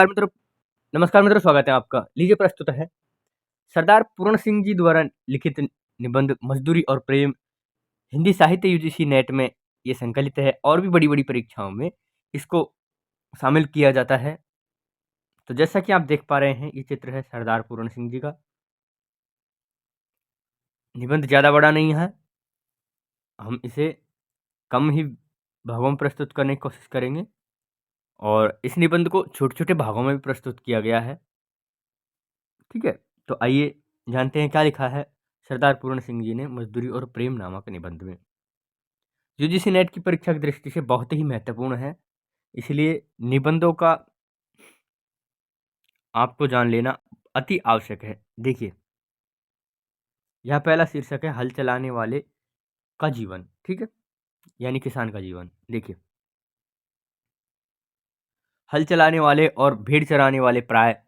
मित्रों नमस्कार मित्रों, स्वागत है आपका। लीजिए प्रस्तुत है सरदार पूर्ण सिंह जी द्वारा लिखित निबंध मजदूरी और प्रेम। हिंदी साहित्य यूजीसी नेट में ये संकलित है और भी बड़ी-बड़ी परीक्षाओं में इसको शामिल किया जाता है। तो जैसा कि आप देख पा रहे हैं, ये चित्र है सरदार पूर्ण सिंह जी का। निबंध ज़्यादा बड़ा नहीं है, हम इसे कम ही भागों में प्रस्तुत करने की कोशिश करेंगे और इस निबंध को छोटे-छोटे भागों में भी प्रस्तुत किया गया है। ठीक है, तो आइए जानते हैं क्या लिखा है सरदार पूर्ण सिंह जी ने मजदूरी और प्रेम नामक निबंध में। यूजीसी नेट की परीक्षा की दृष्टि से बहुत ही महत्वपूर्ण है, इसलिए निबंधों का आपको जान लेना अति आवश्यक है। देखिए, यह पहला शीर्षक है हल चलाने वाले का जीवन, ठीक है? यानी किसान का जीवन। देखिए, हल चलाने वाले और भेड़ चराने वाले प्राय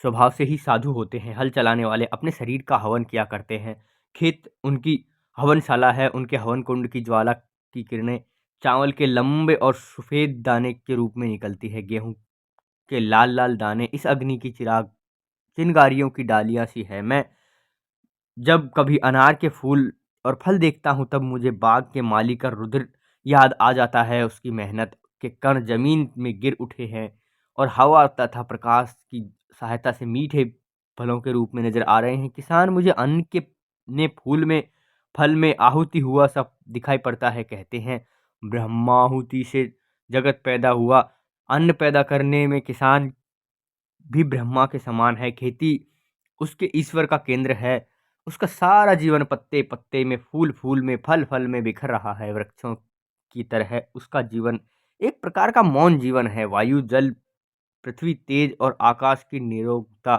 स्वभाव से ही साधु होते हैं। हल चलाने वाले अपने शरीर का हवन किया करते हैं। खेत उनकी हवनशाला है, उनके हवन कुंड की ज्वाला की किरणें चावल के लंबे और सफेद दाने के रूप में निकलती है। गेहूं के लाल-लाल दाने इस अग्नि की चिराग चिंगारियों की डालियाँ सी है। मैं जब कभी अनार के फूल और फल देखता हूँ तब मुझे बाग के माली का रुधिर याद आ जाता है। उसकी मेहनत के कण ज़मीन में गिर उठे हैं और हवा तथा प्रकाश की सहायता से मीठे फलों के रूप में नज़र आ रहे हैं। किसान मुझे अन्न के ने फूल में, फल में आहुति हुआ सब दिखाई पड़ता है। कहते हैं ब्रह्माहुति से जगत पैदा हुआ। अन्न पैदा करने में किसान भी ब्रह्मा के समान है। खेती उसके ईश्वर का केंद्र है। उसका सारा जीवन पत्ते-पत्ते में, फूल-फूल में, फल-फल में बिखर रहा है। वृक्षों की तरह उसका जीवन एक प्रकार का मौन जीवन है। वायु, जल, पृथ्वी, तेज और आकाश की निरोगता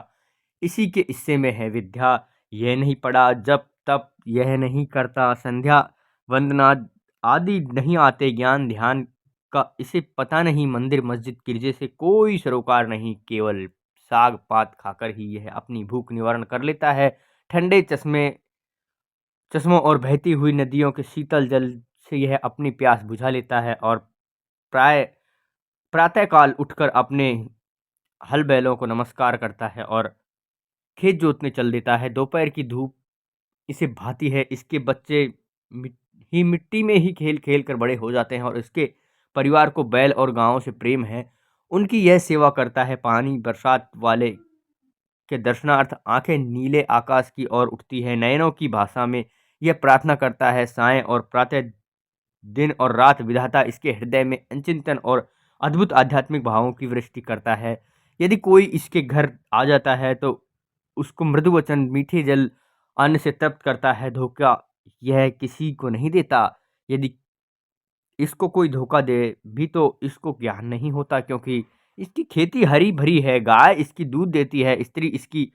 इसी के हिस्से में है। विद्या यह नहीं पढ़ा, जप तप यह नहीं करता, संध्या वंदना आदि नहीं आते, ज्ञान ध्यान का इसे पता नहीं, मंदिर मस्जिद गिरजे से कोई सरोकार नहीं, केवल साग पात खाकर ही यह अपनी भूख निवारण कर लेता है। ठंडे चश्मों और बहती हुई नदियों के शीतल जल से यह अपनी प्यास बुझा लेता है और प्राय प्रातःकाल उठकर अपने हल बैलों को नमस्कार करता है और खेत जोतने चल देता है। दोपहर की धूप इसे भाती है। इसके बच्चे मिट्टी में ही खेल-खेल कर बड़े हो जाते हैं और इसके परिवार को बैल और गायों से प्रेम है। उनकी यह सेवा करता है। पानी बरसात वाले के दर्शनार्थ आंखें नीले आकाश की ओर उठती है। नयनों की भाषा में यह प्रार्थना करता है। सायं और प्रातः, दिन और रात विधाता इसके हृदय में अचिंतन और अद्भुत आध्यात्मिक भावों की वृष्टि करता है। यदि कोई इसके घर आ जाता है तो उसको मृदु वचन, मीठे जल, अन्न से तृप्त करता है। धोखा यह किसी को नहीं देता। यदि इसको कोई धोखा दे भी तो इसको ज्ञान नहीं होता, क्योंकि इसकी खेती हरी भरी है। गाय इसकी दूध देती है, स्त्री इसकी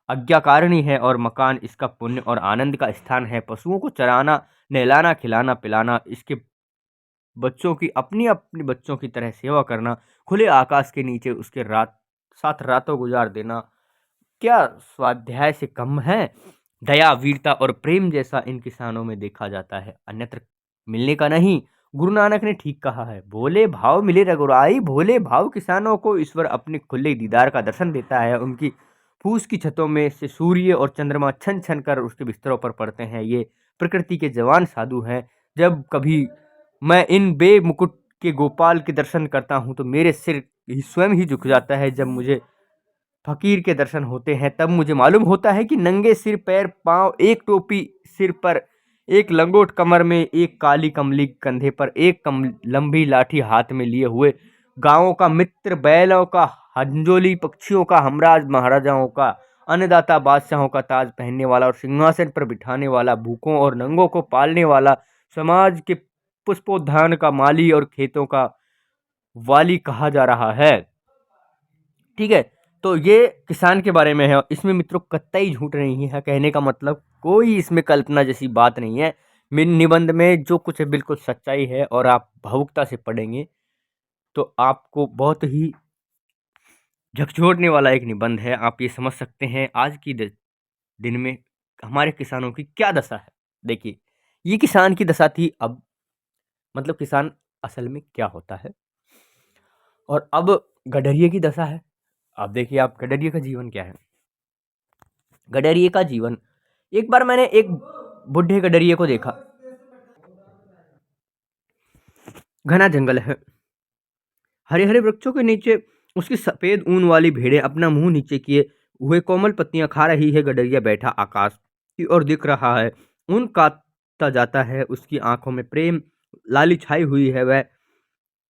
आज्ञाकारिणी है और मकान इसका पुण्य और आनंद का स्थान है। पशुओं को चराना, नहलाना, खिलाना पिलाना, इसके बच्चों की अपनी अपने बच्चों की तरह सेवा करना, खुले आकाश के नीचे उसके साथ रातों गुजार देना क्या स्वाध्याय से कम है? दया, वीरता और प्रेम जैसा इन किसानों में देखा जाता है, अन्यत्र मिलने का नहीं। गुरु नानक ने ठीक कहा है, भोले भाव मिले रघुराई। भोले भाव किसानों को ईश्वर अपने खुले दीदार का दर्शन देता है। उनकी फूस की छतों में से सूर्य और चंद्रमा छन छन कर उसके बिस्तरों पर पड़ते हैं। ये प्रकृति के जवान साधु हैं। जब कभी मैं इन बेमुकुट के गोपाल के दर्शन करता हूँ तो मेरे सिर स्वयं ही झुक जाता है। जब मुझे फकीर के दर्शन होते हैं तब मुझे मालूम होता है कि नंगे सिर, पैर पांव, एक टोपी सिर पर, एक लंगोट कमर में, एक काली कमली कंधे पर, एक लंबी लाठी हाथ में लिए हुए, गांवों का मित्र, बैलों का हंजोली, पक्षियों का हमराज, महाराजाओं का अन्नदाता, बादशाहों का ताज पहनने वाला और सिंहासन पर बिठाने वाला, भूखों और नंगों को पालने वाला, समाज के पुष्पोद्यान का माली और खेतों का वाली कहा जा रहा है। ठीक है, तो ये किसान के बारे में है। इसमें मित्रों कतई झूठ नहीं है। कहने का मतलब कोई इसमें कल्पना जैसी बात नहीं है। निबंध में जो कुछ है बिल्कुल सच्चाई है और आप भावुकता से पढ़ेंगे तो आपको बहुत ही झकझोरने वाला एक निबंध है। आप ये समझ सकते हैं आज की दिन में हमारे किसानों की क्या दशा है। देखिए, ये किसान की दशा थी। अब मतलब किसान असल में क्या होता है, और अब गडरिये की दशा है। अब देखिए आप गडरिये का जीवन क्या है। गडरिये का जीवन, एक बार मैंने एक बुढ़े गडरिये को देखा। घना जंगल है, हरे हरे वृक्षों के नीचे उसकी सफेद ऊन वाली भेड़ें अपना मुंह नीचे किए हुए कोमल पत्तियां खा रही है। गडरिया बैठा आकाश की ओर दिख रहा है। ऊन काटता जाता है, उसकी आंखों में प्रेम लाली छाई हुई है। वह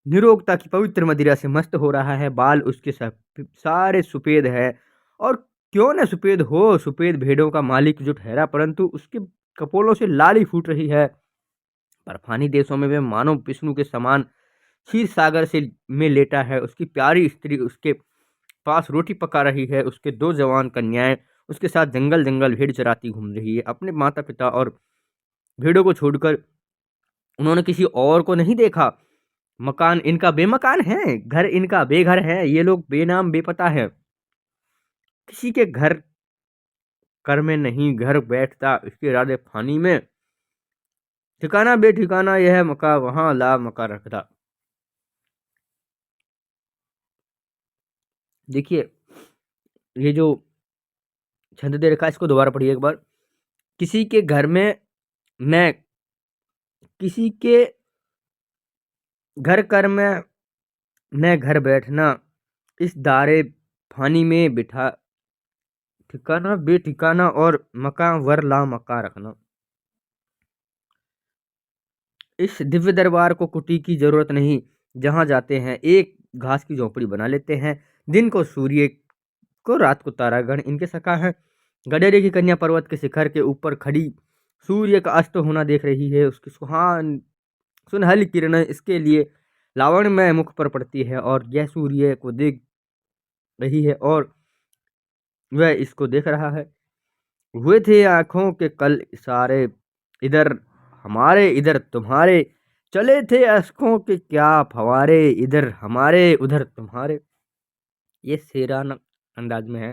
निरोगता की पवित्र मदिरा से मस्त हो रहा है। बाल उसके सारे सफेद है, और क्यों न सफेद हो, सफेद भेड़ों का मालिक जो ठहरा, परंतु उसके कपोलों से लाली फूट रही है। बर्फानी देशों में वह मानो विष्णु के समान क्षीर सागर से में लेटा है। उसकी प्यारी स्त्री उसके पास रोटी पका रही है। उसके दो जवान कन्याएं उसके साथ जंगल जंगल भेड़ चराती घूम रही है। अपने माता पिता और भेड़ों को छोड़कर उन्होंने किसी और को नहीं देखा। मकान इनका बेमकान है, घर इनका बेघर है। ये लोग बेनाम बेपता है। किसी के घर कर में नहीं घर बैठता, इसके इरादे फानी में। ठिकाना बेठिकाना यह मका, वहां ला मका रखता। देखिए, ये जो छंद दे रखा है इसको दोबारा पढ़िए एक बार। किसी के घर में मैं, किसी के घर कर में मैं घर बैठना, इस दारे फानी में बिठा, ठिकाना बेठिकाना और मकां वर ला मका रखना। इस दिव्य दरबार को कुटी की जरूरत नहीं। जहां जाते हैं एक घास की झोपड़ी बना लेते हैं। दिन को सूर्य को, रात को तारागण इनके सखा है। गडेरे की कन्या पर्वत के शिखर के ऊपर खड़ी सूर्य का अस्त होना देख रही है। उसकी सुहान सुनहली किरणें इसके लिए लावण्यमय मुख पर पड़ती है, और यह सूर्य को देख रही है और वह इसको देख रहा है। हुए थे आंखों के कल इशारे, इधर हमारे इधर तुम्हारे, चले थे अशकों के क्या फवारे, इधर हमारे उधर तुम्हारे। ये शेराना अंदाज में है।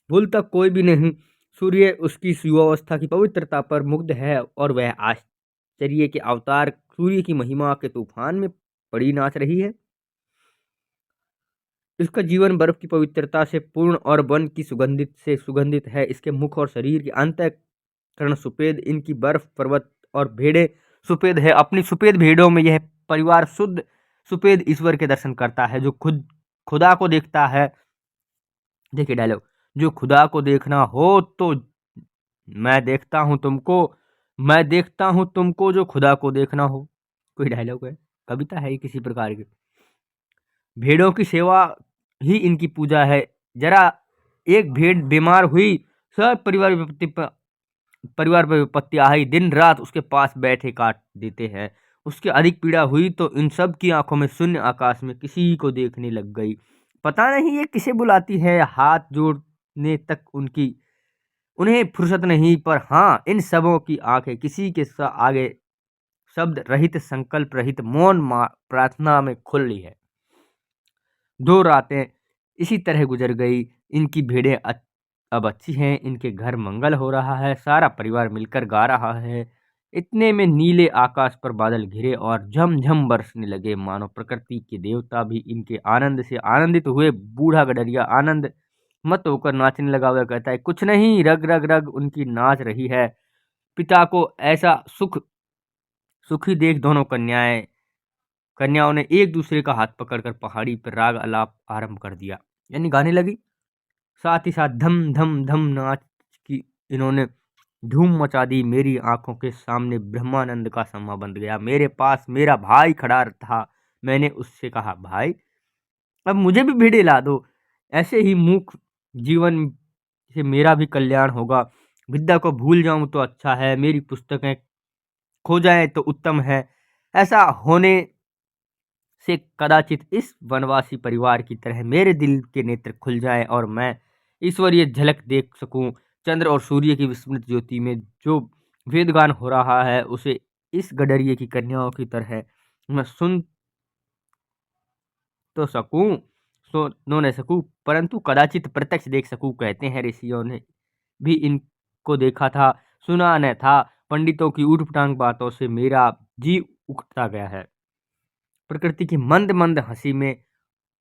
भूलता कोई भी नहीं। सूर्य उसकी युवावस्था की पवित्रता पर मुग्ध है, और वह आश्चर्य के अवतार सूर्य की महिमा के तूफान में पड़ी नाच रही है। इसका जीवन बर्फ की पवित्रता से पूर्ण और वन की सुगंधित से सुगंधित है। इसके मुख और शरीर के अंतःकरण सुपेद, इनकी बर्फ पर्वत और भेड़ें सुपेद है। अपनी सुपेद भेड़ों में यह परिवार शुद्ध सुपेद ईश्वर के दर्शन करता है, जो खुद खुदा को देखता है। देखिए डायलॉग, जो खुदा को देखना हो तो मैं देखता हूं तुमको, मैं देखता हूं तुमको जो खुदा को देखना हो। कोई डायलॉग है, कविता है ये किसी प्रकार की। भेड़ों की सेवा ही इनकी पूजा है। जरा एक भेड़ बीमार हुई, सब परिवार पर विपत्ति आई, दिन रात उसके पास बैठे काट देते हैं। उसके अधिक पीड़ा हुई तो इन सब की आंखों में शून्य आकाश में किसी को देखने लग गई। पता नहीं ये किसे बुलाती है, हाथ जोड़ने तक उनकी उन्हें फुर्सत नहीं। पर हाँ, इन सबों की आंखें किसी के आगे शब्द रहित, संकल्प रहित, मौन प्रार्थना में खुली है। 2 रातें इसी तरह गुजर गई। इनकी भेड़ें अब अच्छी हैं, इनके घर मंगल हो रहा है, सारा परिवार मिलकर गा रहा है। इतने में नीले आकाश पर बादल घिरे और झमझम बरसने लगे, मानो प्रकृति के देवता भी इनके आनंद से आनंदित हुए। बूढ़ा गडरिया आनंद मत होकर नाचने लगा। वह कहता है, कुछ नहीं, रग रग रग उनकी नाच रही है। पिता को ऐसा सुखी देख दोनों कन्याओं ने एक दूसरे का हाथ पकड़कर पहाड़ी पर राग आलाप आरंभ कर दिया, यानी गाने लगी। साथ ही साथ धम धम धम नाच की इन्होंने धूम मचा दी। मेरी आंखों के सामने ब्रह्मानंद का समा बंध गया। मेरे पास मेरा भाई खड़ा था। मैंने उससे कहा, भाई अब मुझे भी भिड़े ला दो, ऐसे ही मूक जीवन से मेरा भी कल्याण होगा। विद्या को भूल जाऊं तो अच्छा है, मेरी पुस्तकें खो जाएं तो उत्तम है। ऐसा होने से कदाचित इस वनवासी परिवार की तरह मेरे दिल के नेत्र खुल जाएं और मैं ईश्वरीय झलक देख सकूं। चंद्र और सूर्य की विस्मृत ज्योति में जो वेदगान हो रहा है, उसे इस गडरिये की कन्याओं की तरह मैं सुन तो सकूं, सुनो न सकूं, परंतु कदाचित प्रत्यक्ष देख सकूं। कहते हैं ऋषियों ने भी इनको देखा था, सुना न था। पंडितों की ऊटपटांग बातों से मेरा जी उकता गया है। प्रकृति की मंद मंद हंसी में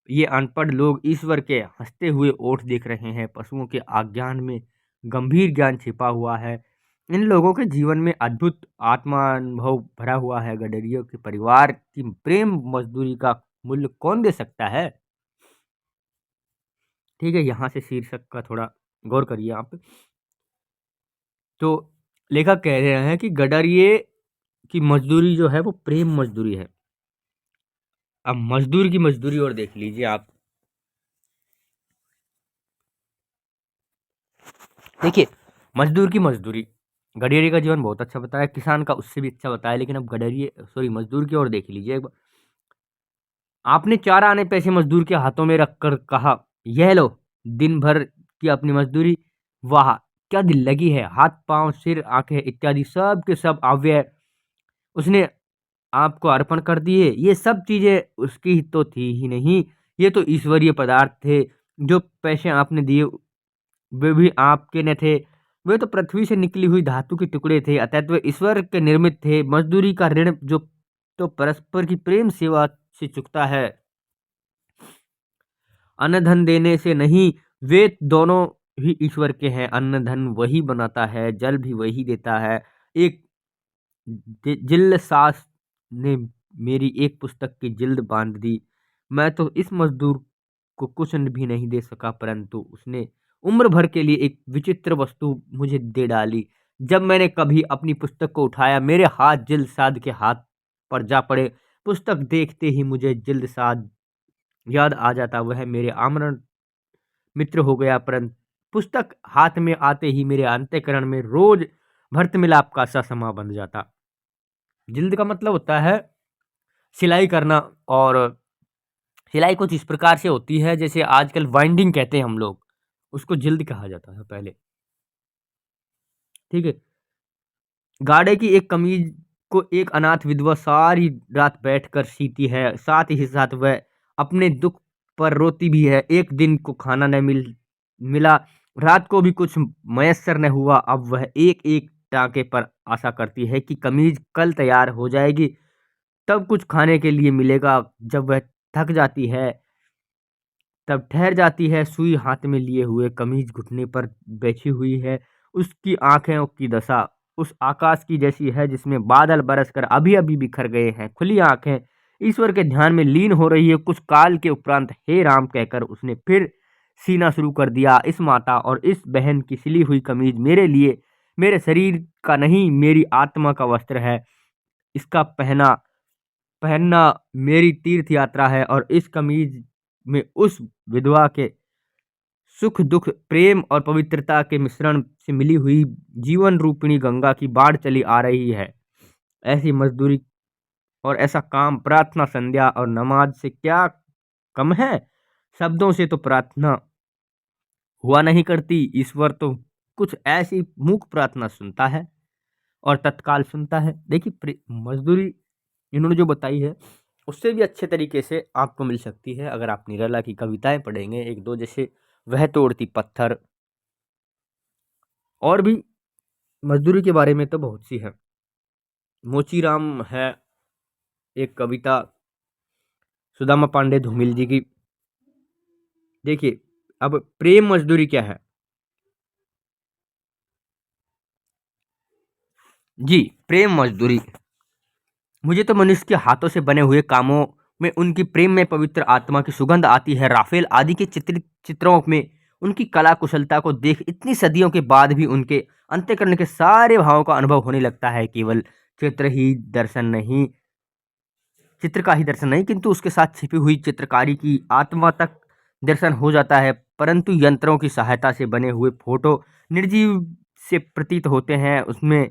ये अनपढ़ लोग ईश्वर के हंसते हुए ओठ देख रहे हैं। पशुओं के अज्ञान में गंभीर ज्ञान छिपा हुआ है। इन लोगों के जीवन में अद्भुत आत्मानुभव भरा हुआ है। गडरियों के परिवार की प्रेम मजदूरी का मूल्य कौन दे सकता है? ठीक है, यहाँ से शीर्षक का थोड़ा गौर करिए आप। तो लेखक कह रहे हैं कि गडरिये की मजदूरी जो है वो प्रेम मजदूरी है। अब मजदूर की मजदूरी और देख लीजिए आप। देखिए, मजदूर की मजदूरी, गडेरिये का जीवन बहुत अच्छा बताया, किसान का उससे भी अच्छा बताया, लेकिन अब गडरिये सॉरी मजदूर की ओर देख लीजिए एक बार। आपने 4 आने पैसे मजदूर के हाथों में रखकर कहा, "यह लो, दिन भर की अपनी मजदूरी।" वाह! क्या दिल लगी है। हाथ, पाँव, सिर, आँखें इत्यादि सब के सब अव्यय उसने आपको अर्पण कर दिए। ये सब चीज़ें उसकी तो थी ही नहीं, ये तो ईश्वरीय पदार्थ थे। जो पैसे आपने दिए वे भी आपके न थे, वे तो पृथ्वी से निकली हुई धातु के टुकड़े थे, अतः वे ईश्वर के निर्मित थे। मज़दूरी का ऋण जो तो परस्पर की प्रेम सेवा से चुकता है, अन्न धन देने से नहीं। वे दोनों ही ईश्वर के हैं। अन्न धन वही बनाता है, जल भी वही देता है। एक जिल्द सास ने मेरी एक पुस्तक की जिल्द बांध दी। मैं तो इस मजदूर को कुछ भी नहीं दे सका, परंतु उसने उम्र भर के लिए एक विचित्र वस्तु मुझे दे डाली। जब मैंने कभी अपनी पुस्तक को उठाया, मेरे हाथ जिल्द साद के हाथ पर जा पड़े। पुस्तक देखते ही मुझे जिल्द साद याद आ जाता। वह मेरे आमरण मित्र हो गया, परंतु पुस्तक हाथ में आते ही मेरे अंतःकरण में रोज भर्त मिलाप का सा समा बन जाता। जिल्द का मतलब होता है सिलाई करना, और सिलाई कुछ इस प्रकार से होती है जैसे आजकल वाइंडिंग कहते हैं हम लोग, उसको जिल्द कहा जाता है पहले। ठीक है। गाड़े की एक कमीज को एक अनाथ विधवा सारी रात बैठकर सीती है, साथ ही साथ वह अपने दुख पर रोती भी है। एक दिन को खाना न मिला, रात को भी कुछ मयस्सर न हुआ। अब वह एक एक टाके पर आशा करती है कि कमीज कल तैयार हो जाएगी, तब कुछ खाने के लिए मिलेगा। जब वह थक जाती है, तब ठहर जाती है, सुई हाथ में लिए हुए, कमीज घुटने पर बैठी हुई है। उसकी आंखों की दशा उस आकाश की जैसी है जिसमें बादल बरसकर अभी अभी बिखर गए हैं। खुली आंखें ईश्वर के ध्यान में लीन हो रही है। कुछ काल के उपरांत हे राम कहकर उसने फिर सीना शुरू कर दिया। इस माता और इस बहन की सिली हुई कमीज मेरे लिए, मेरे शरीर का नहीं, मेरी आत्मा का वस्त्र है। इसका पहना पहनना मेरी तीर्थ यात्रा है, और इस कमीज में उस विधवा के सुख दुख, प्रेम और पवित्रता के मिश्रण से मिली हुई जीवन रूपिणी गंगा की बाढ़ चली आ रही है। ऐसी मजदूरी और ऐसा काम प्रार्थना, संध्या और नमाज से क्या कम है? शब्दों से तो प्रार्थना हुआ नहीं करती। ईश्वर तो कुछ ऐसी मूक प्रार्थना सुनता है और तत्काल सुनता है। देखिए, मजदूरी इन्होंने जो बताई है उससे भी अच्छे तरीके से आपको मिल सकती है अगर आप निराला की कविताएं पढ़ेंगे एक दो, जैसे वह तोड़ती पत्थर, और भी मजदूरी के बारे में तो बहुत सी है। मोचीराम है एक कविता सुदामा पांडे धूमिल जी की। देखिए, अब प्रेम मजदूरी क्या है? जी, प्रेम मजदूरी, मुझे तो मनुष्य के हाथों से बने हुए कामों में उनकी प्रेम में पवित्र आत्मा की सुगंध आती है। राफेल आदि के चित्रों में उनकी कला कुशलता को देख इतनी सदियों के बाद भी उनके अंतःकरण के सारे भावों का अनुभव होने लगता है। केवल चित्र ही दर्शन नहीं चित्र का ही दर्शन नहीं, किंतु उसके साथ छिपी हुई चित्रकारी की आत्मा तक दर्शन हो जाता है। परंतु यंत्रों की सहायता से बने हुए फोटो निर्जीव से प्रतीत होते हैं। उसमें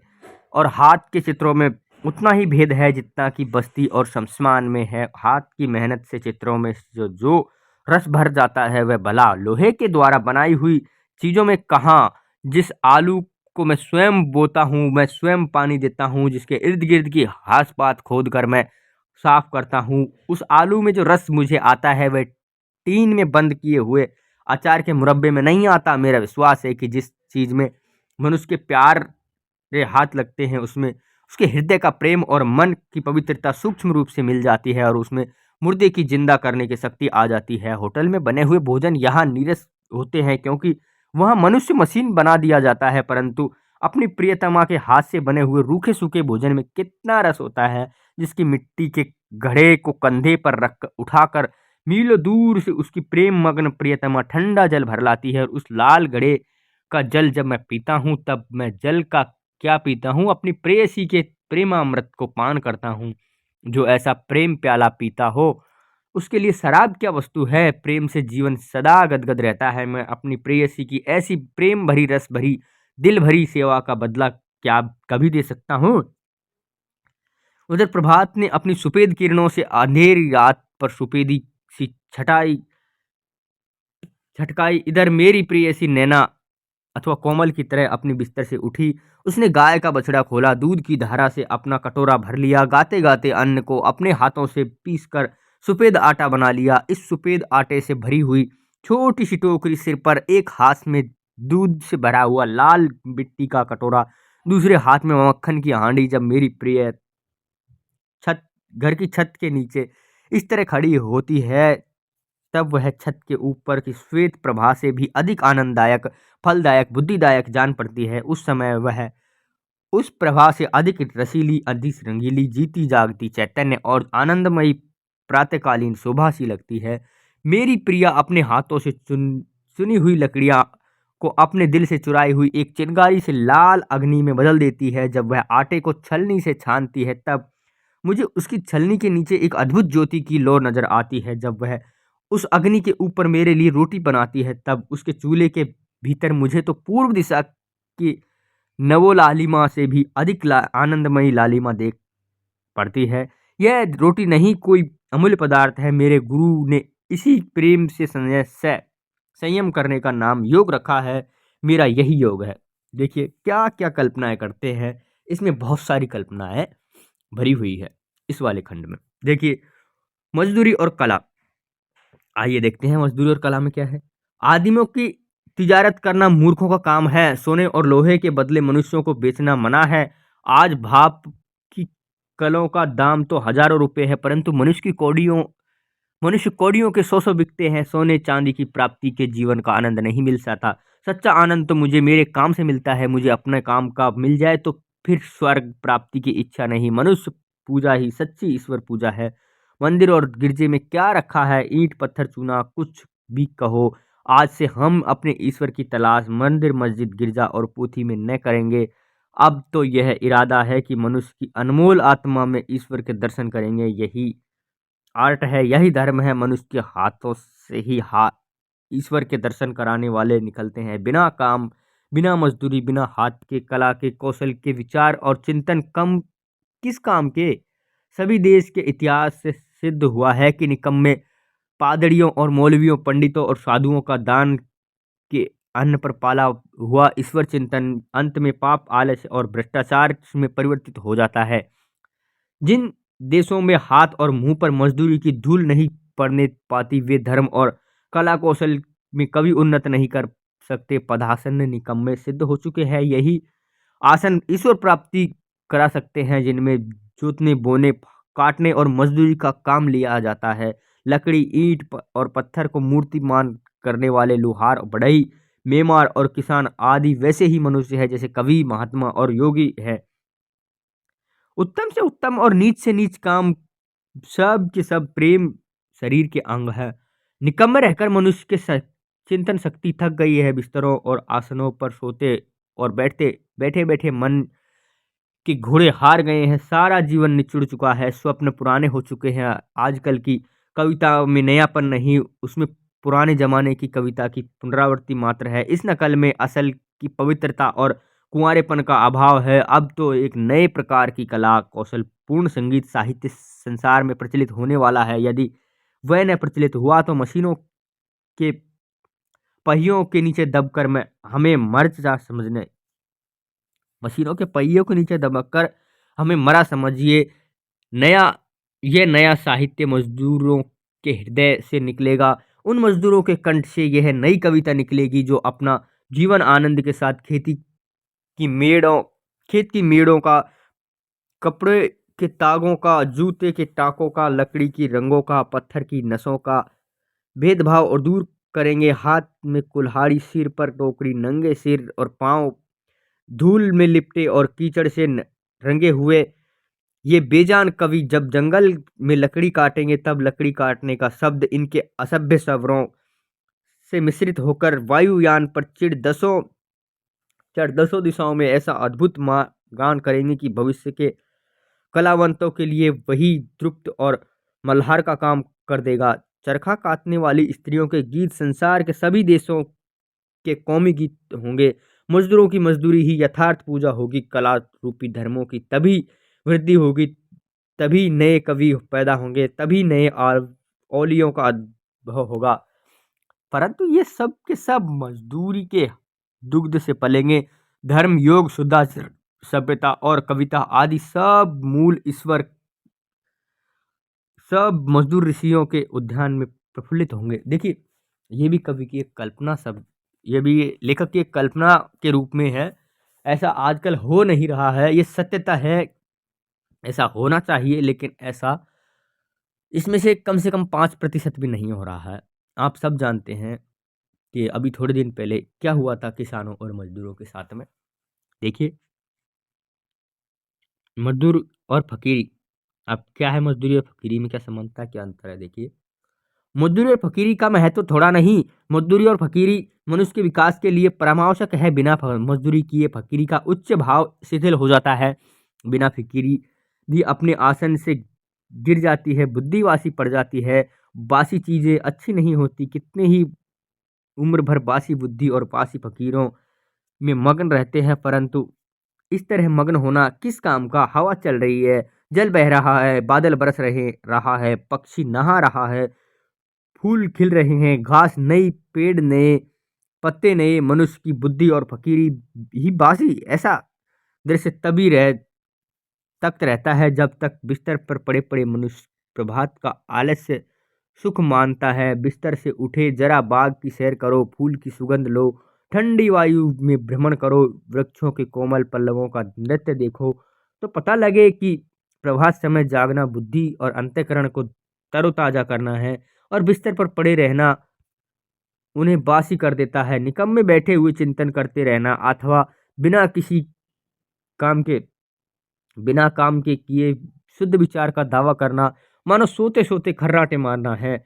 और हाथ के चित्रों में उतना ही भेद है जितना कि बस्ती और शमशान में है। हाथ की मेहनत से चित्रों में जो रस भर जाता है वह भला लोहे के द्वारा बनाई हुई चीजों में कहाँ। जिस आलू को मैं स्वयं बोता हूँ, मैं स्वयं पानी देता हूँ, जिसके इर्द गिर्द की घास पात खोद कर मैं साफ करता हूँ, उस आलू में जो रस मुझे आता है वह टीन में बंद किए हुए अचार के मुरब्बे में नहीं आता। मेरा विश्वास है कि जिस चीज में मनुष्य के प्यार रे हाथ लगते हैं उसमें उसके हृदय का प्रेम और मन की पवित्रता सूक्ष्म रूप से मिल जाती है, और उसमें मुर्दे की जिंदा करने की शक्ति आ जाती है। होटल में बने हुए भोजन यहाँ नीरस होते हैं क्योंकि वहाँ मनुष्य मशीन बना दिया जाता है, परंतु अपनी प्रियतमा के हाथ से बने हुए रूखे सूखे भोजन में कितना रस होता है, जिसकी मिट्टी के घड़े को कंधे पर रख उठाकर मीलों दूर से उसकी प्रेम मग्न प्रियतमा ठंडा जल भर लाती है, और उस लाल घड़े का जल जब मैं पीता हूँ तब मैं जल का क्या पीता हूँ, अपनी प्रेयसी के प्रेमामृत को पान करता हूँ। जो ऐसा प्रेम प्याला पीता हो उसके लिए शराब क्या वस्तु है। प्रेम से जीवन सदा गदगद रहता है। मैं अपनी प्रेयसी की ऐसी प्रेम भरी रस भरी दिल भरी सेवा का बदला क्या कभी दे सकता हूँ। उधर प्रभात ने अपनी सुपेद किरणों से अंधेरी रात पर सुपेदी सी छटाई छटकाई। इधर मेरी प्रेयसी नैना अथवा कोमल की तरह अपनी बिस्तर से उठी। उसने गाय का बछड़ा खोला, दूध की धारा से अपना कटोरा भर लिया, गाते गाते अन्न को अपने हाथों से पीसकर सुपेद आटा बना लिया। इस सुपेद आटे से भरी हुई छोटी सी टोकरी सिर पर, एक हाथ में दूध से भरा हुआ लाल मिट्टी का कटोरा, दूसरे हाथ में मक्खन की हांडी। जब मेरी प्रिय छत घर की छत के नीचे इस तरह खड़ी होती है तब वह छत के ऊपर की श्वेत प्रभा से भी अधिक आनंददायक, फलदायक, बुद्धिदायक जान पड़ती है। उस समय वह उस प्रभा से अधिक रसीली, अधिक रंगीली, जीती जागती, चैतन्य और आनंदमयी प्रातःकालीन शोभा सी लगती है। मेरी प्रिया अपने हाथों से चुनी हुई लकड़ियां को अपने दिल से चुराई हुई एक चिंगारी से लाल अग्नि में बदल देती है। जब वह आटे को छलनी से छानती है तब मुझे उसकी छलनी के नीचे एक अद्भुत ज्योति की लौ नजर आती है। जब वह उस अग्नि के ऊपर मेरे लिए रोटी बनाती है तब उसके चूल्हे के भीतर मुझे तो पूर्व दिशा की नवोलालिमा से भी अधिक आनंदमयी लालिमा देख पड़ती है। यह रोटी नहीं कोई अमूल्य पदार्थ है। मेरे गुरु ने इसी प्रेम से संयम करने का नाम योग रखा है। मेरा यही योग है। देखिए क्या क्या कल्पनाएं करते हैं, इसमें बहुत सारी कल्पनाएं भरी हुई है इस वाले खंड में। देखिए मजदूरी और कला, आइए देखते हैं मजदूरी और कला में क्या है। आदिमों की तिजारत करना मूर्खों का काम है। सोने और लोहे के बदले मनुष्यों को बेचना मना है। आज भाप की कलों का दाम तो हजारों रुपए है, परंतु मनुष्य कौड़ियों के सौ सौ बिकते हैं। सोने चांदी की प्राप्ति के जीवन का आनंद नहीं मिल सकता। सच्चा आनंद तो मुझे मेरे काम से मिलता है। मुझे अपने काम का मिल जाए तो फिर स्वर्ग प्राप्ति की इच्छा नहीं। मनुष्य पूजा ही सच्ची ईश्वर पूजा है। मंदिर और गिरजे में क्या रखा है, ईंट पत्थर चूना कुछ भी कहो, आज से हम अपने ईश्वर की तलाश मंदिर मस्जिद गिरजा और पोथी में न करेंगे। अब तो यह इरादा है कि मनुष्य की अनमोल आत्मा में ईश्वर के दर्शन करेंगे। यही आर्ट है, यही धर्म है। मनुष्य के हाथों से ही ईश्वर के दर्शन कराने वाले निकलते हैं। बिना काम, बिना मजदूरी, बिना हाथ के, कला के, कौशल के, विचार और चिंतन कम किस काम के। सभी देश के इतिहास से सिद्ध हुआ है कि निकम्मे पादरियों और मौलवियों, पंडितों और साधुओं का दान के अन्न पर पाला हुआ ईश्वर चिंतन अंत में पाप, आलस्य और भ्रष्टाचार में परिवर्तित हो जाता है। जिन देशों में हाथ और मुंह पर मजदूरी की धूल नहीं पड़ने पाती, वे धर्म और कला कौशल में कभी उन्नत नहीं कर सकते। पदासन निकम्मे सिद्ध हो चुके हैं। यही आसन ईश्वर प्राप्ति करा सकते हैं, जिनमें जोतने, बोने, काटने और मजदूरी का काम लिया जाता है। लकड़ी, ईंट और पत्थर को मूर्तिमान करने वाले लोहार, बढ़ई, मेमार और किसान आदि वैसे ही मनुष्य है जैसे कवि, महात्मा और योगी है। उत्तम से उत्तम और नीच से नीच काम, सब के सब प्रेम शरीर के अंग है। निकम्मे रहकर मनुष्य के चिंतन शक्ति थक गई है। बिस्तरों और आसनों पर सोते और बैठे बैठे मन के घोड़े हार गए हैं। सारा जीवन निचुड़ चुका है। स्वप्न पुराने हो चुके हैं। आजकल की कविता में नयापन नहीं, उसमें पुराने जमाने की कविता की पुनरावृत्ति मात्र है। इस नकल में असल की पवित्रता और कुंवारेपन का अभाव है। अब तो एक नए प्रकार की कला कौशल पूर्ण संगीत साहित्य संसार में प्रचलित होने वाला है। यदि वह न प्रचलित हुआ तो मशीनों के पहियों के नीचे दबकर मैं हमें मर्ज जा समझने मशीनों के पहियों के नीचे दबकर हमें मरा समझिए। नया यह नया साहित्य मजदूरों के हृदय से निकलेगा। उन मजदूरों के कंठ से यह नई कविता निकलेगी जो अपना जीवन आनंद के साथ की मेड़ों खेत की मेड़ों का कपड़े के तागों का, जूते के टाकों का, लकड़ी की रंगों का, पत्थर की नसों का भेदभाव और दूर करेंगे। हाथ में कुल्हाड़ी, सिर पर टोकरी, नंगे सिर और पांव धूल में लिपटे और कीचड़ से रंगे हुए ये बेजान कवि जब जंगल में लकड़ी काटेंगे तब लकड़ी काटने का शब्द इनके असभ्य स्वरों से मिश्रित होकर वायुयान पर चढ़ दसों दिशाओं में ऐसा अद्भुत गान करेंगे कि भविष्य के कलावंतों के लिए वही द्रुप्त और मल्हार का काम कर देगा। चरखा कातने वाली स्त्रियों के गीत संसार के सभी देशों के कौमी गीत होंगे। मजदूरों की मजदूरी ही यथार्थ पूजा होगी। कला रूपी धर्मों की तभी वृद्धि होगी, तभी नए कवि पैदा होंगे, तभी नए औलियों का उद्भव होगा। परंतु ये सब के सब मजदूरी के दुग्ध से पलेंगे। धर्म, योग, शुद्धाचार, सभ्यता और कविता आदि सब मूल ईश्वर सब मजदूर ऋषियों के उद्यान में प्रफुल्लित होंगे। देखिए, ये भी कवि की एक कल्पना, सब ये भी लेखक की एक कल्पना के रूप में है। ऐसा आजकल हो नहीं रहा है, ये सत्यता है। ऐसा होना चाहिए, लेकिन ऐसा इसमें से कम 5% भी नहीं हो रहा है। आप सब जानते हैं कि अभी थोड़े दिन पहले क्या हुआ था किसानों और मजदूरों के साथ में। देखिए, मजदूर और फकीरी, अब क्या है मजदूरी और फकीरी में क्या समानता, क्या अंतर है? देखिए, मजदूरी और फकीरी का महत्व थोड़ा नहीं। मजदूरी और फकीरी मनुष्य के विकास के लिए परमावश्यक है। बिना मजदूरी किए फकीरी का उच्च भाव शिथिल हो जाता है। बिना फकीरी भी अपने आसन से गिर जाती है, बुद्धि वासी पड़ जाती है। बासी चीजें अच्छी नहीं होती। कितने ही उम्र भर बासी बुद्धि और बासी फकीरों में मगन रहते हैं, परंतु इस तरह मग्न होना किस काम का? हवा चल रही है, जल बह रहा है, बादल बरस रहा है, पक्षी नहा रहा है, फूल खिल रहे हैं, घास नई, पेड़ नए, पत्ते नए, मनुष्य की बुद्धि और फकीरी ही बासी। ऐसा दृश्य तभी तक रहता है जब तक बिस्तर पर पड़े पड़े मनुष्य प्रभात का आलस्य सुख मानता है। बिस्तर से उठे, जरा बाग की सैर करो, फूल की सुगंध लो, ठंडी वायु में भ्रमण करो, वृक्षों के कोमल पल्लवों का नृत्य देखो, तो पता लगे कि प्रभात समय जागना बुद्धि और अंतःकरण को तरोताजा करना है, और बिस्तर पर पड़े रहना उन्हें बासी कर देता है। निकम्मे बैठे हुए चिंतन करते रहना अथवा बिना किसी काम के बिना काम के किए शुद्ध विचार का दावा करना मानो सोते सोते खर्राटे मारना है।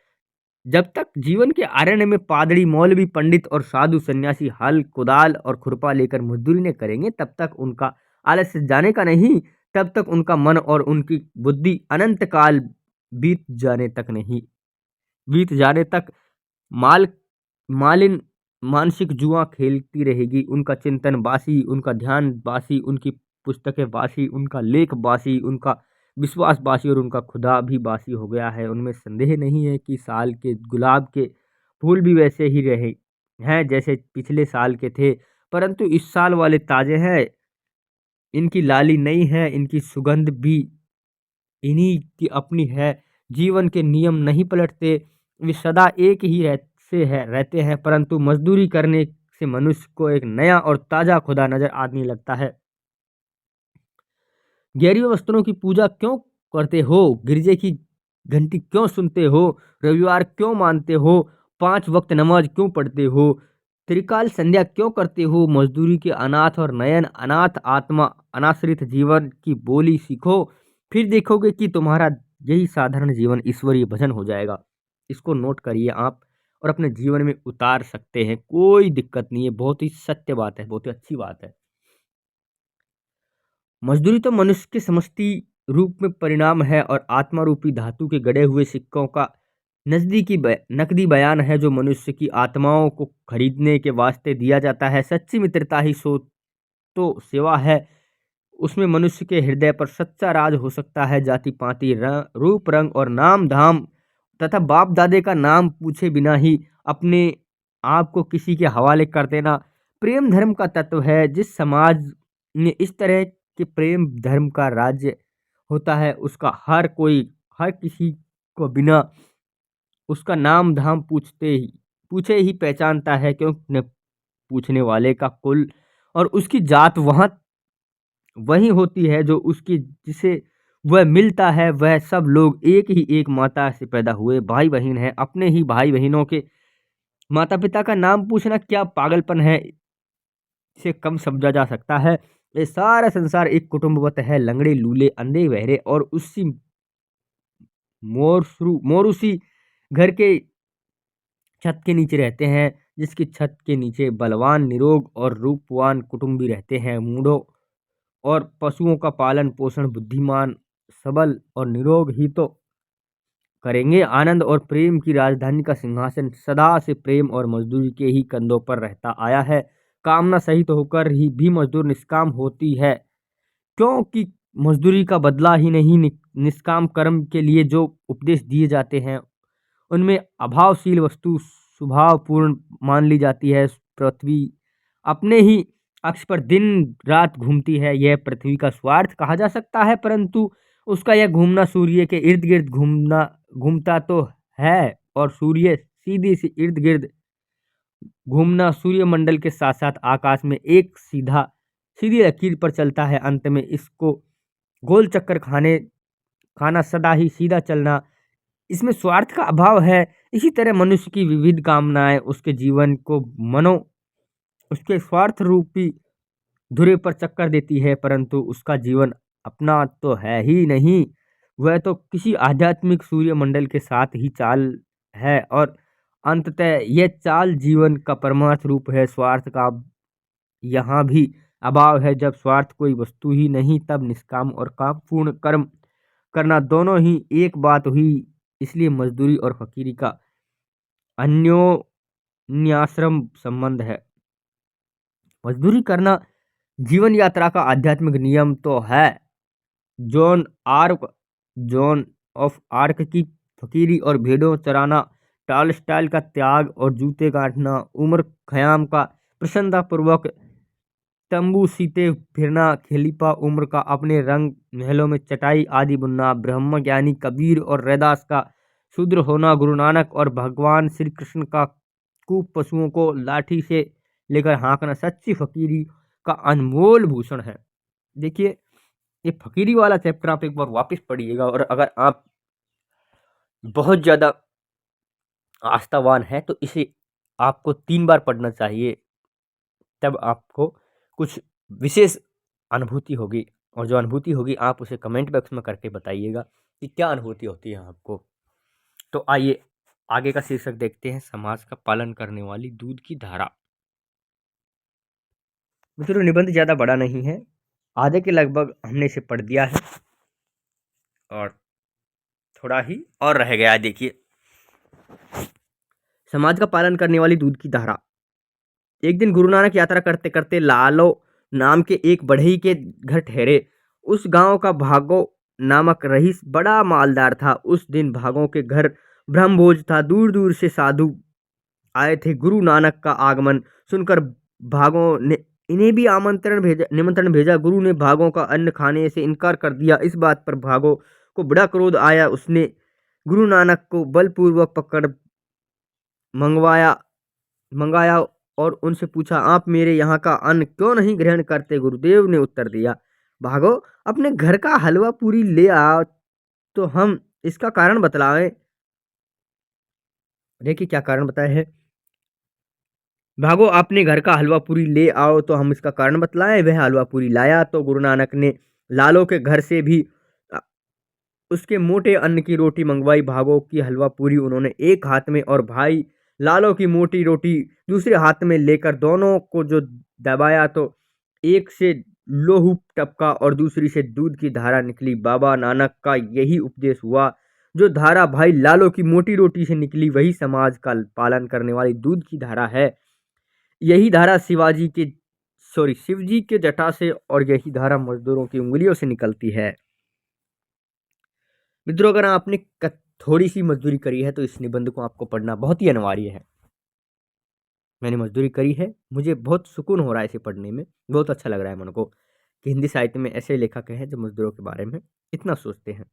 जब तक जीवन के अरण्य में पादरी, मौलवी, पंडित और साधु सन्यासी हल, कुदाल और खुरपा लेकर मजदूरी न करेंगे, तब तक उनका आलस्य जाने का नहीं, तब तक उनका मन और उनकी बुद्धि अनंत काल बीत जाने तक नहीं बीत जाने तक माल मालिन मानसिक जुआ खेलती रहेगी। उनका चिंतन बासी, उनका ध्यान बासी, उनकी पुस्तकें बासी, उनका लेख बासी, उनका विश्वास बासी और उनका खुदा भी बासी हो गया है। उनमें संदेह नहीं है कि साल के गुलाब के फूल भी वैसे ही रहे हैं जैसे पिछले साल के थे, परंतु इस साल वाले ताजे हैं। इनकी लाली नई है, इनकी सुगंध भी इन्हीं की अपनी है। जीवन के नियम नहीं पलटते, वे सदा एक ही रहते हैं, परंतु मजदूरी करने से मनुष्य को एक नया और ताजा खुदा नजर आने लगता है। गैरी वस्त्रों की पूजा क्यों करते हो? गिरजे की घंटी क्यों सुनते हो? रविवार क्यों मानते हो? 5 वक्त नमाज क्यों पढ़ते हो? त्रिकाल संध्या क्यों करते हो? मजदूरी के अनाथ और नयन अनाथ आत्मा अनाश्रित जीवन की बोली सीखो, फिर देखोगे कि तुम्हारा यही साधारण जीवन ईश्वरीय भजन हो जाएगा। इसको नोट करिए आप और अपने जीवन में उतार सकते हैं, कोई दिक्कत नहीं है। बहुत ही सत्य बात है, बहुत ही अच्छी बात है। मजदूरी तो मनुष्य के समष्टि रूप में परिणाम है और आत्मा रूपी धातु के गढ़े हुए सिक्कों का नकदी बयान है, जो मनुष्य की आत्माओं को खरीदने के वास्ते दिया जाता है। सच्ची मित्रता ही सो तो सेवा है। उसमें मनुष्य के हृदय पर सच्चा राज हो सकता है। जाति पाति, रूप रंग और नाम धाम तथा बाप दादे का नाम पूछे बिना ही अपने आप को किसी के हवाले कर देना प्रेम धर्म का तत्व है। जिस समाज में इस तरह के प्रेम धर्म का राज्य होता है, उसका हर किसी को बिना उसका नाम धाम पूछे ही पहचानता है, क्योंकि पूछने वाले का कुल और उसकी जात वही होती है जो उसकी जिसे वह मिलता है। वह सब लोग एक ही एक माता से पैदा हुए भाई बहन हैं। अपने ही भाई बहनों के माता पिता का नाम पूछना क्या पागलपन है, इसे कम समझा जा सकता है। ये सारा संसार एक कुटुंबवत है। लंगड़े लूले अंधे बहरे और उसी मोरूसी घर के छत के नीचे रहते हैं, जिसकी छत के नीचे बलवान निरोग और रूपवान कुटुंबी रहते हैं। मूढ़ों और पशुओं का पालन पोषण बुद्धिमान सबल और निरोग ही तो करेंगे। आनंद और प्रेम की राजधानी का सिंहासन सदा से प्रेम और मजदूरी के ही कंधों पर रहता आया है। कामना सहित होकर ही भी मजदूर निष्काम होती है, क्योंकि मजदूरी का बदला ही नहीं निष्काम कर्म के लिए जो उपदेश दिए जाते हैं उनमें अभावशील वस्तु स्वभावपूर्ण मान ली जाती है। पृथ्वी अपने ही अक्ष पर दिन रात घूमती है। यह पृथ्वी का स्वार्थ कहा जा सकता है, परंतु उसका यह घूमना सूर्य के इर्द गिर्द घूमता तो है, और सूर्य सीधी सी इर्द गिर्द घूमना सूर्यमंडल के साथ साथ आकाश में एक सीधी लकीर पर चलता है। अंत में इसको गोल चक्कर खाना सदा ही सीधा चलना, इसमें स्वार्थ का अभाव है। इसी तरह मनुष्य की विविध कामनाएं उसके जीवन को मनो उसके स्वार्थ रूपी धुरे पर चक्कर देती है, परंतु उसका जीवन अपना तो है ही नहीं। वह तो किसी आध्यात्मिक सूर्यमंडल के साथ ही चाल है, और अंततः यह चाल जीवन का परमार्थ रूप है। स्वार्थ का यहाँ भी अभाव है। जब स्वार्थ कोई वस्तु ही नहीं, तब निष्काम और कामपूर्ण कर्म करना दोनों ही एक बात हुई। इसलिए मजदूरी और फकीरी का अन्योन्याश्रम संबंध है। मजदूरी करना जीवन यात्रा का आध्यात्मिक नियम तो है। John arc John of arc की फकीरी और भेड़ों चराना, टॉलस्टॉय का त्याग और जूते गांठना, उमर खयाम का प्रसन्नतापूर्वक तंबू सीते फिरना, खलीफा उम्र का अपने रंग महलों में चटाई आदि बुनना, ब्रह्मज्ञानी कबीर और रैदास का शूद्र होना, गुरु नानक और भगवान श्री कृष्ण का कूप पशुओं को लाठी से लेकर हाँकना सच्ची फकीरी का अनमोल भूषण है। देखिए, ये फकीरी वाला चैप्टर आप एक बार वापस पढ़िएगा, और अगर आप बहुत ज़्यादा आस्थावान हैं तो इसे आपको 3 बार पढ़ना चाहिए, तब आपको कुछ विशेष अनुभूति होगी। और जो अनुभूति होगी आप उसे कमेंट बॉक्स में करके बताइएगा कि क्या अनुभूति होती है आपको। तो आइए आगे का शीर्षक देखते हैं, समाज का पालन करने वाली दूध की धारा। मित्रों, निबंध ज़्यादा बड़ा नहीं है, आधे के लगभग हमने इसे पढ़ दिया है और थोड़ा ही और रह गया है। देखिए, समाज का पालन करने वाली दूध की धारा। एक दिन गुरु नानक यात्रा करते करते लालो नाम के एक बढ़ई के घर ठहरे। उस गांव का भागो नामक रईस बड़ा मालदार था। उस दिन भागों के घर ब्रह्मभोज था। दूर दूर से साधु आए थे। गुरु नानक का आगमन सुनकर भागों ने इन्हें भी निमंत्रण भेजा। गुरु ने भागों का अन्न खाने से इनकार कर दिया। इस बात पर भागों को बड़ा क्रोध आया। उसने गुरु नानक को बलपूर्वक पकड़ मंगाया और उनसे पूछा, आप मेरे यहाँ का अन्न क्यों नहीं ग्रहण करते? गुरुदेव ने उत्तर दिया, भागो, अपने घर का हलवा पूरी ले आओ तो हम इसका कारण बतलाएं। देखिए क्या कारण बताया है। भागो, अपने घर का हलवा पूरी ले आओ तो हम इसका कारण बतलाएं। वह हलवा पूरी लाया तो गुरु नानक ने लालो के घर से भी उसके मोटे अन्न की रोटी मंगवाई। भागो की हलवा पूरी उन्होंने एक हाथ में और भाई लालो की मोटी रोटी दूसरे हाथ में लेकर दोनों को जो दबाया तो एक से लोहू टपका और दूसरी से दूध की धारा निकली। बाबा नानक का यही उपदेश हुआ। जो धारा भाई लालो की मोटी रोटी से निकली वही समाज का पालन करने वाली दूध की धारा है। यही धारा शिव जी के जटा से और यही धारा मजदूरों की उंगलियों से निकलती है। मित्रों, अगर आपने थोड़ी सी मजदूरी करी है तो इस निबंध को आपको पढ़ना बहुत ही अनिवार्य है। मैंने मजदूरी करी है, मुझे बहुत सुकून हो रहा है इसे पढ़ने में। बहुत अच्छा लग रहा है मन को कि हिंदी साहित्य में ऐसे लेखक हैं जो मजदूरों के बारे में इतना सोचते हैं।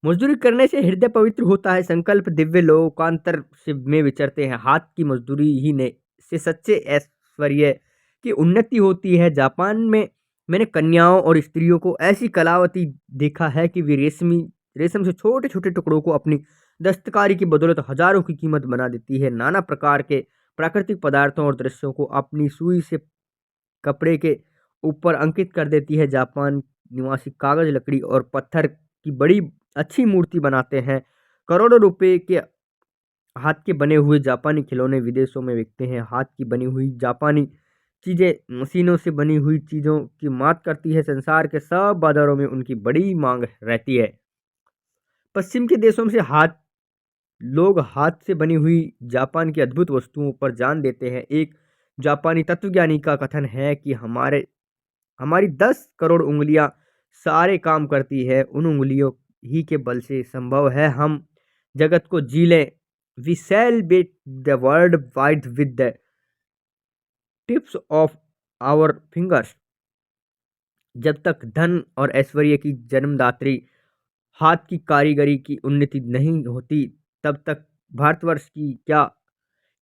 मजदूरी करने से हृदय पवित्र होता है। संकल्प दिव्य लोकांतर में विचरते हैं। हाथ की मजदूरी ही ने से सच्चे ऐश्वर्य की उन्नति होती है। जापान में मैंने कन्याओं और स्त्रियों को ऐसी कलावती देखा है कि वे रेशम से छोटे छोटे टुकड़ों को अपनी दस्तकारी की बदौलत हजारों की कीमत बना देती है। नाना प्रकार के प्राकृतिक पदार्थों और दृश्यों को अपनी सुई से कपड़े के ऊपर अंकित कर देती है। जापान निवासी कागज, लकड़ी और पत्थर की बड़ी अच्छी मूर्ति बनाते हैं। करोड़ों रुपए के हाथ के बने हुए जापानी खिलौने विदेशों में बिकते हैं। हाथ की बनी हुई जापानी चीजें मशीनों से बनी हुई चीजों की मात करती है। संसार के सब बाजारों में उनकी बड़ी मांग रहती है। पश्चिम के देशों से लोग हाथ से बनी हुई जापान की अद्भुत वस्तुओं पर जान देते हैं। एक जापानी तत्वज्ञानी का कथन है कि हमारी 10 करोड़ उंगलियां सारे काम करती है। उन उंगलियों ही के बल से संभव है हम जगत को जी लें। We shall beat the world wide with the tips of our fingers. जब तक धन और ऐश्वर्य की जन्मदात्री हाथ की कारीगरी की उन्नति नहीं होती, तब तक भारतवर्ष की क्या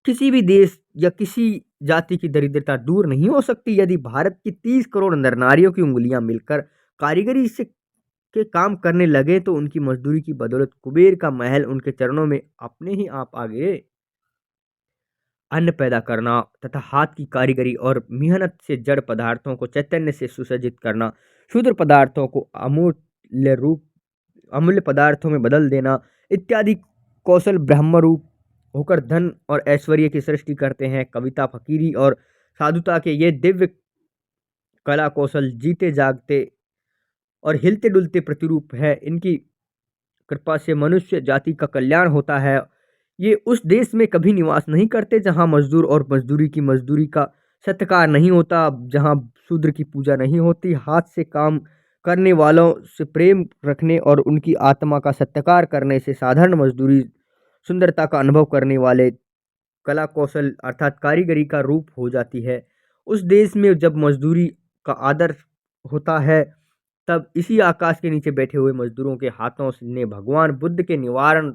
किसी भी देश या किसी जाति की दरिद्रता दूर नहीं हो सकती। यदि भारत की 30 करोड़ नर नारियों की उंगलियां मिलकर कारीगरी से के काम करने लगे तो उनकी मजदूरी की बदौलत कुबेर का महल उनके चरणों में अपने ही आप आ गए। अन्न पैदा करना तथा हाथ की कारीगरी और मेहनत से जड़ पदार्थों को चैतन्य से सुसज्जित करना, क्षुद्र पदार्थों को अमूल्य पदार्थों में बदल देना इत्यादि कौशल ब्रह्म रूप होकर धन और ऐश्वर्य की सृष्टि करते हैं। कविता, फकीरी और साधुता के ये दिव्य कला कौशल जीते जागते और हिलते डुलते प्रतिरूप है। इनकी कृपा से मनुष्य जाति का कल्याण होता है। ये उस देश में कभी निवास नहीं करते जहाँ मजदूर और मजदूरी का सत्कार नहीं होता, जहाँ शूद्र की पूजा नहीं होती। हाथ से काम करने वालों से प्रेम रखने और उनकी आत्मा का सत्कार करने से साधारण मजदूरी सुंदरता का अनुभव करने वाले कला कौशल अर्थात कारीगरी का रूप हो जाती है। उस देश में जब मजदूरी का आदर होता है, तब इसी आकाश के नीचे बैठे हुए मजदूरों के हाथों ने भगवान बुद्ध के निवारण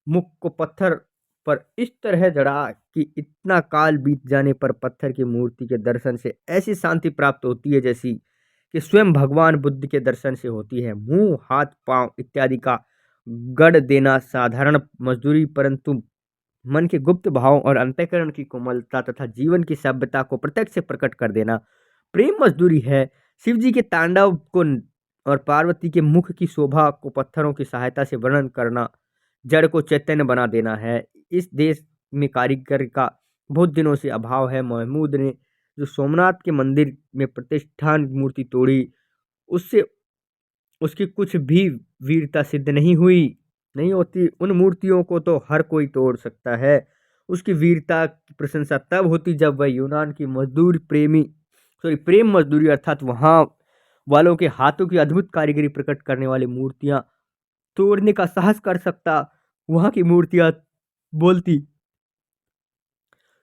मुख को पत्थर पर इस तरह जड़ा कि इतना काल बीत जाने पर पत्थर की मूर्ति के दर्शन से ऐसी शांति प्राप्त होती है जैसी कि स्वयं भगवान बुद्ध के दर्शन से होती है। मुंह, हाथ, पांव इत्यादि का गढ़ देना साधारण मजदूरी, परंतु मन के गुप्त भाव और अंतःकरण की कोमलता तथा जीवन की सभ्यता को प्रत्यक्ष से प्रकट कर देना प्रेम मजदूरी है। शिव जी के तांडव को और पार्वती के मुख की शोभा को पत्थरों की सहायता से वर्णन करना जड़ को चैतन्य बना देना है। इस देश में कारीगर का बहुत दिनों से अभाव है। महमूद ने जो सोमनाथ के मंदिर में प्रतिष्ठान मूर्ति तोड़ी, उससे उसकी कुछ भी वीरता सिद्ध नहीं होती। उन मूर्तियों को तो हर कोई तोड़ सकता है। उसकी वीरता की प्रशंसा तब होती जब वह यूनान की प्रेम मजदूरी अर्थात वहाँ वालों के हाथों की अद्भुत कारीगरी प्रकट करने वाली मूर्तियां तोड़ने का साहस कर सकता। वहां की मूर्तियां बोलती,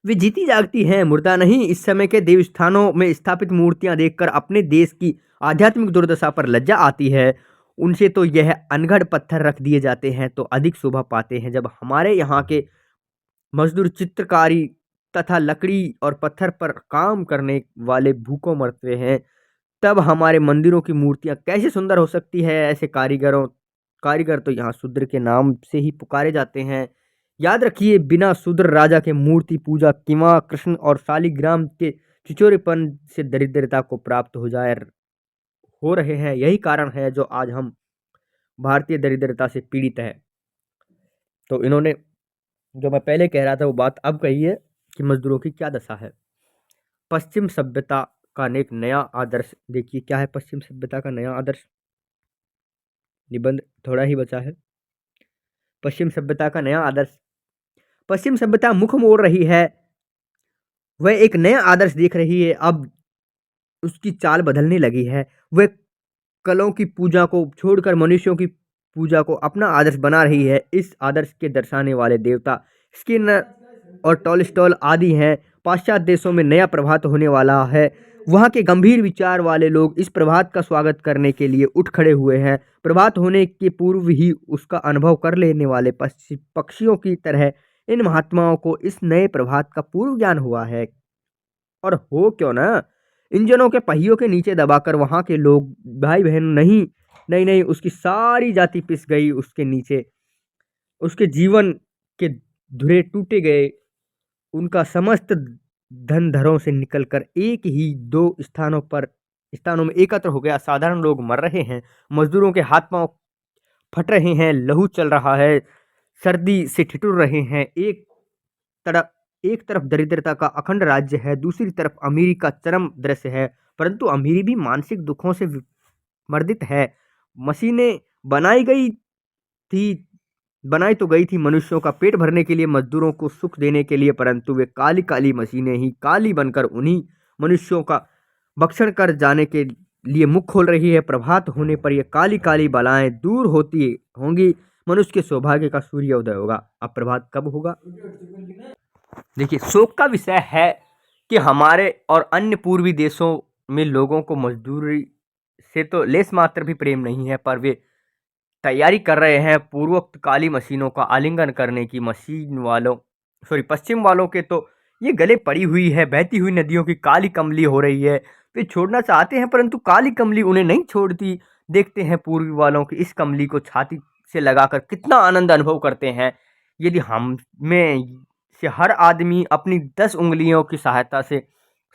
वे जीती जागती हैं, मुर्दा नहीं। इस समय के देवस्थानों में स्थापित मूर्तियां देखकर अपने देश की आध्यात्मिक दुर्दशा पर लज्जा आती है। उनसे तो यह अनगढ़ पत्थर रख दिए जाते हैं तो अधिक शोभा पाते हैं। जब हमारे यहाँ के मजदूर चित्रकारी तथा लकड़ी और पत्थर पर काम करने वाले भूखों मरते हैं, तब हमारे मंदिरों की मूर्तियां कैसे सुंदर हो सकती है। ऐसे कारीगर तो यहाँ शूद्र के नाम से ही पुकारे जाते हैं। याद रखिए, बिना शूद्र राजा के मूर्ति पूजा किंवा कृष्ण और शालिग्राम के छिछोरेपन से दरिद्रता को प्राप्त हो रहे हैं। यही कारण है जो आज हम भारतीय दरिद्रता से पीड़ित है। तो इन्होंने जो मैं पहले कह रहा था वो बात अब कही है कि मजदूरों की क्या दशा है। पश्चिम सभ्यता का एक नया आदर्श देखिए, क्या है पश्चिम सभ्यता का नया आदर्श। निबंध थोड़ा ही बचा है। पश्चिम सभ्यता का नया आदर्श। पश्चिम सभ्यता मुख मोड़ रही है, वह एक नया आदर्श देख रही है। अब उसकी चाल बदलने लगी है। वह कलों की पूजा को छोड़कर मनुष्यों की पूजा को अपना आदर्श बना रही है। इस आदर्श के दर्शाने वाले देवता स्किनर और टॉलस्टॉय आदि हैं। पाश्चात्य देशों में नया प्रभात होने वाला है। वहाँ के गंभीर विचार वाले लोग इस प्रभात का स्वागत करने के लिए उठ खड़े हुए हैं। प्रभात होने के पूर्व ही उसका अनुभव कर लेने वाले पक्षियों की तरह इन महात्माओं को इस नए प्रभात का पूर्व ज्ञान हुआ है। और हो क्यों ना, इंजनों के पहियों के नीचे दबाकर वहाँ के लोग भाई बहन नहीं नहीं नहीं उसकी सारी जाति पिस गई उसके नीचे। उसके जीवन के धुरे टूटे गए। उनका समस्त धन घरों से निकलकर एक ही दो स्थानों में एकत्र हो गया। साधारण लोग मर रहे हैं, मजदूरों के हाथ पांव फट रहे हैं, लहू चल रहा है, सर्दी से ठिठुर रहे हैं। तरफ एक तरफ दरिद्रता का अखंड राज्य है, दूसरी तरफ अमीरी का चरम दृश्य है। परंतु अमीरी भी मानसिक दुखों से मर्दित है। मशीनें बनाई गई थी बनाई तो गई थी मनुष्यों का पेट भरने के लिए, मजदूरों को सुख देने के लिए, परंतु वे काली काली मशीनें ही काली बनकर उन्हीं मनुष्यों का भक्षण कर जाने के लिए मुख खोल रही है। प्रभात होने पर ये काली काली बलाएं दूर होती होंगी, मनुष्य के सौभाग्य का सूर्योदय होगा। अब प्रभात कब होगा? देखिए, शोक का विषय है कि हमारे और अन्य पूर्वी देशों में लोगों को मजदूरी से तो लेस मात्र भी प्रेम नहीं है, पर वे तैयारी कर रहे हैं पूर्वोक्त काली मशीनों का आलिंगन करने की। पश्चिम वालों के तो ये गले पड़ी हुई है, बहती हुई नदियों की काली कमली हो रही है। वे छोड़ना चाहते हैं परंतु काली कमली उन्हें नहीं छोड़ती। देखते हैं पूर्वी वालों की इस कमली को छाती से लगाकर कितना आनंद अनुभव करते हैं। यदि हम में से हर आदमी अपनी 10 उंगलियों की सहायता से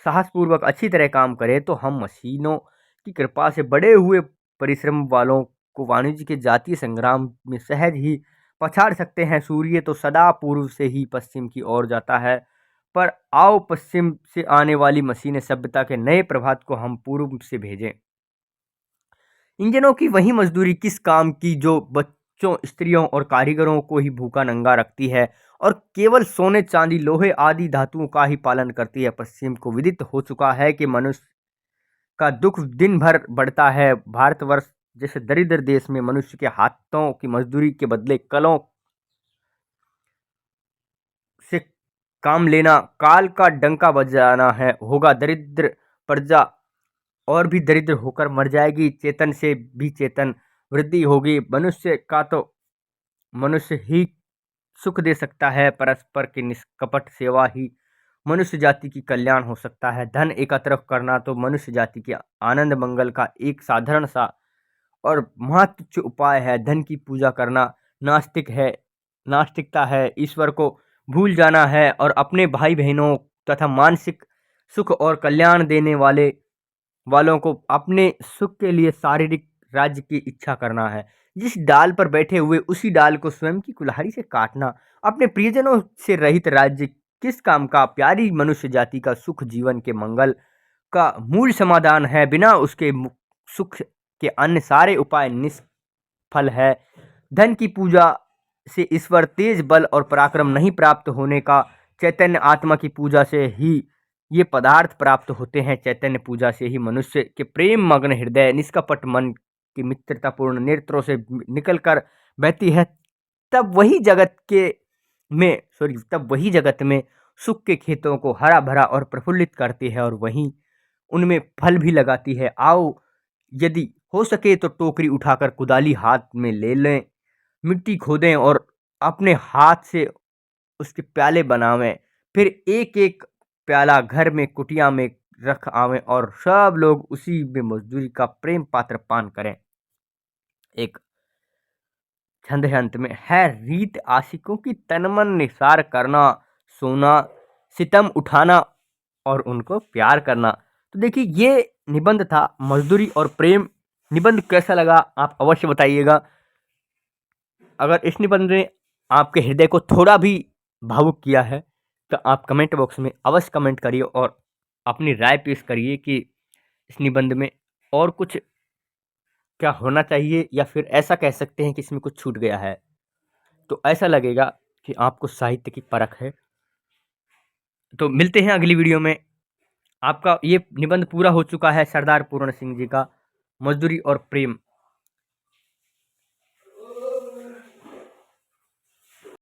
साहसपूर्वक अच्छी तरह काम करे तो हम मशीनों की कृपा से बड़े हुए परिश्रम वालों को वाणिज्य के जातीय संग्राम में सहज ही पछाड़ सकते हैं। सूर्य तो सदा पूर्व से ही पश्चिम की ओर जाता है, पर आओ पश्चिम से आने वाली मशीनें सभ्यता के नए प्रभात को हम पूर्व से भेजें। इंजनों की वही मजदूरी किस काम की जो बच्चों, स्त्रियों और कारीगरों को ही भूखा नंगा रखती है और केवल सोने, चांदी, लोहे आदि धातुओं का ही पालन करती है। पश्चिम को विदित हो चुका है कि मनुष्य का दुख दिन भर बढ़ता है। भारतवर्ष जैसे दरिद्र देश में मनुष्य के हाथों की मजदूरी के बदले कलों से काम लेना काल का डंका बजाना है होगा। दरिद्र प्रजा और भी दरिद्र होकर मर जाएगी, चेतन से भी चेतन वृद्धि होगी। मनुष्य ही सुख दे सकता है, परस्पर की निष्कपट सेवा ही मनुष्य जाति की कल्याण हो सकता है। धन एकत्र करना तो मनुष्य जाति के आनंद मंगल का एक साधारण सा और महत्वपूर्ण उपाय है। धन की पूजा करना नास्तिकता है। ईश्वर को भूल जाना है और अपने भाई बहनों तथा मानसिक सुख और कल्याण देने वालों को अपने सुख के लिए शारीरिक राज्य की इच्छा करना है। जिस डाल पर बैठे हुए उसी डाल को स्वयं की कुल्हाड़ी से काटना अपने प्रियजनों से रहित राज्य किस काम का? प्यारी मनुष्य जाति का सुख जीवन के मंगल का मूल समाधान है। बिना उसके सुख के अन्य सारे उपाय निष्फल है। धन की पूजा से ईश्वर, तेज, बल और पराक्रम नहीं प्राप्त होने का। चैतन्य आत्मा की पूजा से ही ये पदार्थ प्राप्त होते हैं। चैतन्य पूजा से ही मनुष्य के प्रेम मग्न हृदय, निष्कपट मन की मित्रतापूर्ण नेत्रों से निकलकर बहती है। तब वही जगत में सुख के खेतों को हरा भरा और प्रफुल्लित करती है और वहीं उनमें फल भी लगाती है। आओ, यदि हो सके तो टोकरी उठाकर कुदाली हाथ में ले लें, मिट्टी खोदें और अपने हाथ से उसके प्याले बनावें। फिर एक एक प्याला घर में कुटिया में रख आवें और सब लोग उसी में मजदूरी का प्रेम पात्र पान करें। एक छंद है अंत में, है रीत आशिकों की तन मन निसार करना, सोना सितम उठाना और उनको प्यार करना। तो देखिए, ये निबंध था मजदूरी और प्रेम। निबंध कैसा लगा आप अवश्य बताइएगा। अगर इस निबंध ने आपके हृदय को थोड़ा भी भावुक किया है तो आप कमेंट बॉक्स में अवश्य कमेंट करिए और अपनी राय पेश करिए कि इस निबंध में और कुछ क्या होना चाहिए, या फिर ऐसा कह सकते हैं कि इसमें कुछ छूट गया है। तो ऐसा लगेगा कि आपको साहित्य की परख है। तो मिलते हैं अगली वीडियो में। आपका ये निबंध पूरा हो चुका है, सरदार पूर्ण सिंह जी का मजदूरी और प्रेम।